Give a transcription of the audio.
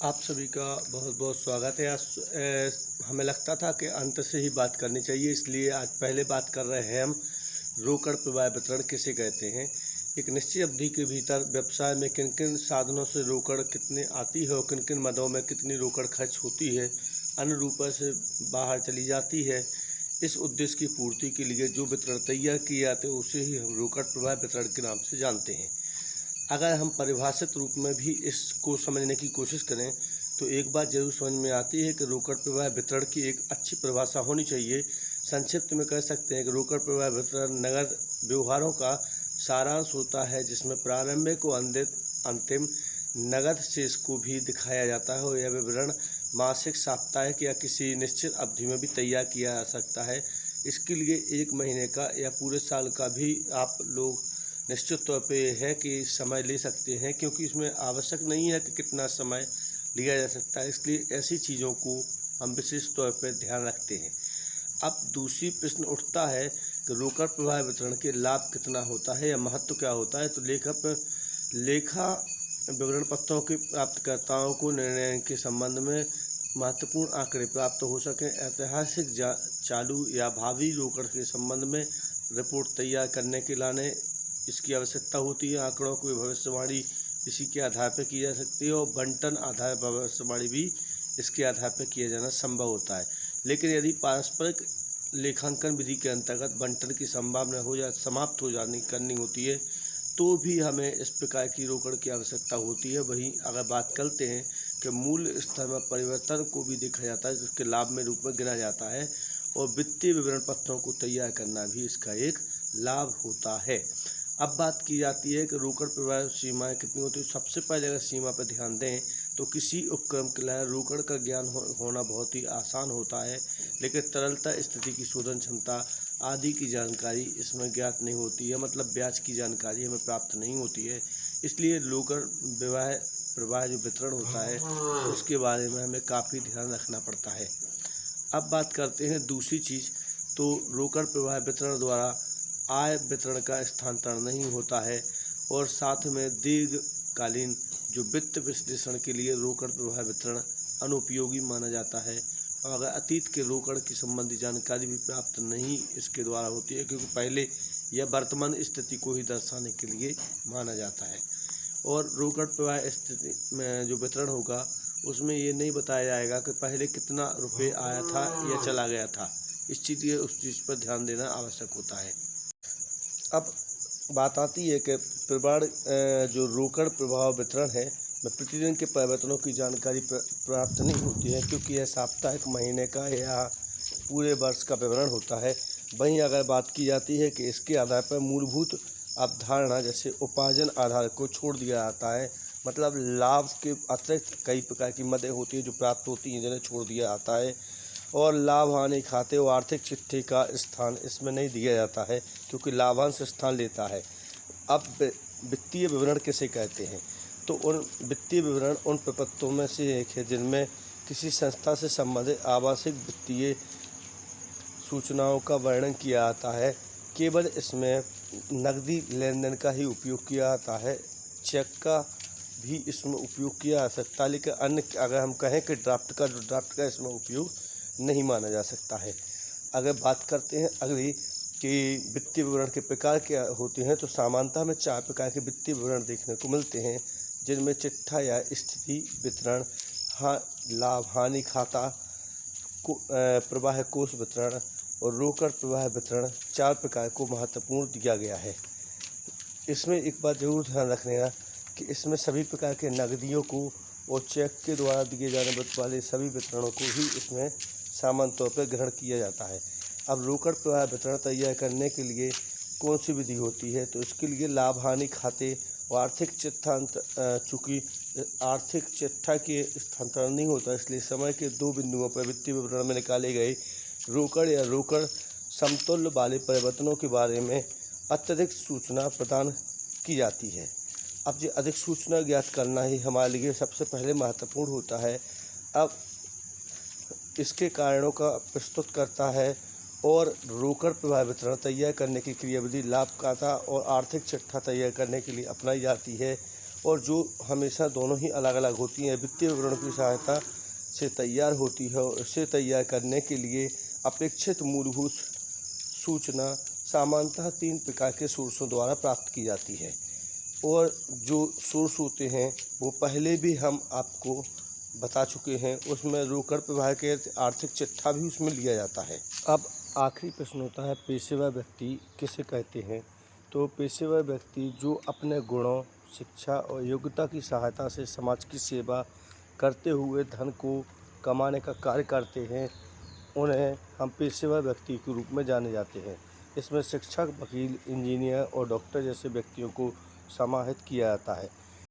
आप सभी का बहुत बहुत स्वागत है। आज हमें लगता था कि अंत से ही बात करनी चाहिए, इसलिए आज पहले बात कर रहे हैं हम रोकड़ प्रवाह वितरण किसे कहते हैं। एक निश्चित अवधि के भीतर व्यवसाय में किन किन साधनों से रोकड़ कितने आती है और किन किन मदों में कितनी रोकड़ खर्च होती है, अन्य रूपों से बाहर चली जाती है। इस उद्देश्य की पूर्ति के लिए जो वितरण तैयार किए जाते हैं उसे ही हम रोकड़ प्रवाह वितरण के नाम से जानते हैं। अगर हम परिभाषित रूप में भी इसको समझने की कोशिश करें तो एक बात जरूर समझ में आती है कि रोकड़ प्रवाह वितरण की एक अच्छी परिभाषा होनी चाहिए। संक्षिप्त में कह सकते हैं कि रोकड़ प्रवाह वितरण नगद व्यवहारों का सारांश होता है, जिसमें प्रारंभिक और अंतिम नगद शेष को भी दिखाया जाता है और यह विवरण मासिक, साप्ताहिक या किसी निश्चित अवधि में भी तैयार किया जा सकता है। इसके लिए 1 महीने का या पूरे साल का भी आप लोग निश्चित तौर पे है कि समय ले सकते हैं, क्योंकि इसमें आवश्यक नहीं है कि कितना समय लिया जा सकता है। इसलिए ऐसी चीज़ों को हम विशेष तौर पर ध्यान रखते हैं। अब दूसरी प्रश्न उठता है कि रोकड़ प्रवाह वितरण के लाभ कितना होता है या महत्व क्या होता है। तो लेखा विवरण पत्रों के प्राप्तकर्ताओं को निर्णय के संबंध में महत्वपूर्ण आंकड़े प्राप्त हो सकें, ऐतिहासिक चालू या भावी रोकड़ के संबंध में रिपोर्ट तैयार करने के लाने इसकी आवश्यकता होती है। आंकड़ों की भविष्यवाणी इसी के आधार पर की जा सकती है और बंटन आधार भविष्यवाणी भी इसके आधार पर किया जाना संभव होता है। लेकिन यदि पारस्परिक लेखांकन विधि के अंतर्गत बंटन की संभावना समाप्त हो जाने करनी होती है तो भी हमें इस प्रकार की रोकड़ की आवश्यकता होती है। वहीं अगर बात करते हैं कि मूल्य स्तर में परिवर्तन को भी देखा जाता है, जिसके लाभ में रूप में गिना जाता है, और वित्तीय विवरण पत्रों को तैयार करना भी इसका एक लाभ होता है। अब बात की जाती है कि रोकड़ प्रवाह सीमाएं कितनी होती है। सबसे पहले अगर सीमा पर ध्यान दें तो किसी उपक्रम के लिए रोकड़ का ज्ञान होना बहुत ही आसान होता है, लेकिन तरलता, स्थिति की शोधन क्षमता आदि की जानकारी इसमें ज्ञात नहीं होती है, मतलब ब्याज की जानकारी हमें प्राप्त नहीं होती है। इसलिए रोकड़ प्रवाह जो वितरण होता है उसके बारे में हमें काफ़ी ध्यान रखना पड़ता है। अब बात करते हैं दूसरी चीज़। तो रोकड़ प्रवाह वितरण द्वारा आय वितरण का स्थानांतरण नहीं होता है और साथ में दीर्घकालीन जो वित्त विश्लेषण के लिए रोकड़ प्रवाह वितरण अनुपयोगी माना जाता है। और अगर अतीत के रोकड़ की संबंधी जानकारी भी प्राप्त नहीं इसके द्वारा होती है, क्योंकि पहले यह वर्तमान स्थिति को ही दर्शाने के लिए माना जाता है। और रोकड़ प्रवाह स्थिति में जो वितरण होगा उसमें ये नहीं बताया जाएगा कि पहले कितना रुपये आया था या चला गया था। उस चीज़ पर ध्यान देना आवश्यक होता है। अब बात आती है कि जो रोकड़ प्रवाह वितरण है में प्रतिदिन के परिवर्तनों की जानकारी प्राप्त नहीं होती है, क्योंकि यह साप्ताहिक, महीने का या पूरे वर्ष का विवरण होता है। वहीं अगर बात की जाती है कि इसके आधार पर मूलभूत अवधारणा जैसे उपार्जन आधार को छोड़ दिया जाता है, मतलब लाभ के अतिरिक्त कई प्रकार की मदें होती हैं जो प्राप्त होती हैं जिन्हें छोड़ दिया जाता है, और लाभ हानि खाते और आर्थिक चिट्ठी का स्थान इसमें नहीं दिया जाता है, क्योंकि लाभांश स्थान लेता है। अब वित्तीय विवरण किसे कहते हैं। तो उन वित्तीय विवरण उन प्रपत्रों में से एक है जिनमें किसी संस्था से संबंधित आवश्यक वित्तीय सूचनाओं का वर्णन किया जाता है। केवल इसमें नकदी लेन देन का ही उपयोग किया जाता है, चेक का भी इसमें उपयोग किया जा सकता है, लेकिन अन्य अगर हम कहें कि ड्राफ्ट का इसमें उपयोग नहीं माना जा सकता है। अगर बात करते हैं अगली कि वित्तीय विवरण के प्रकार क्या होते हैं, तो सामान्यतः हमें 4 प्रकार के वित्तीय विवरण देखने को मिलते हैं, जिनमें चिट्ठा या स्थिति वितरण, लाभ हानि खाता, प्रवाह कोष वितरण और रोकड़ प्रवाह वितरण 4 प्रकार को महत्वपूर्ण दिया गया है। इसमें एक बात जरूर ध्यान रखने का कि इसमें सभी प्रकार के नकदियों को और चेक के द्वारा दिए जाने वाले सभी वितरणों को ही इसमें सामान्य तौर पर ग्रहण किया जाता है। अब रोकड़ प्रवाह वितरण तैयार करने के लिए कौन सी विधि होती है। तो इसके लिए लाभ हानि खाते और आर्थिक चिट्ठा, चूँकि आर्थिक चिट्ठा के स्थानांतरण नहीं होता, इसलिए समय के 2 बिंदुओं पर वित्तीय विवरण में निकाले गए रोकड़ या रोकड़ समतुल्य वाले परिवर्तनों के बारे में अत्यधिक सूचना प्रदान की जाती है। अब ये अधिक सूचना ज्ञात करना ही हमारे लिए सबसे पहले महत्वपूर्ण होता है। अब इसके कारणों का प्रस्तुत करता है और रोकड़ प्रवाह वितरण तैयार करने की क्रियाविधि लाभकर्ता और आर्थिक चिट्ठा तैयार करने के लिए अपनाई जाती है और जो हमेशा दोनों ही अलग अलग होती हैं, वित्तीय विवरण की सहायता से तैयार होती है। और इसे तैयार करने के लिए अपेक्षित मूलभूत सूचना सामान्यतः 3 प्रकार के सोर्सों द्वारा प्राप्त की जाती है। और जो सोर्स होते हैं वो पहले भी हम आपको बता चुके हैं। उसमें रोकड़ प्रवाह के आर्थिक चिट्ठा भी उसमें लिया जाता है। अब आखिरी प्रश्न होता है, पेशेवर व्यक्ति किसे कहते हैं। तो पेशेवर व्यक्ति जो अपने गुणों, शिक्षा और योग्यता की सहायता से समाज की सेवा करते हुए धन को कमाने का कार्य करते हैं, उन्हें हम पेशेवर व्यक्ति के रूप में जाने जाते हैं। इसमें शिक्षक, वकील, इंजीनियर और डॉक्टर जैसे व्यक्तियों को समाहित किया जाता है।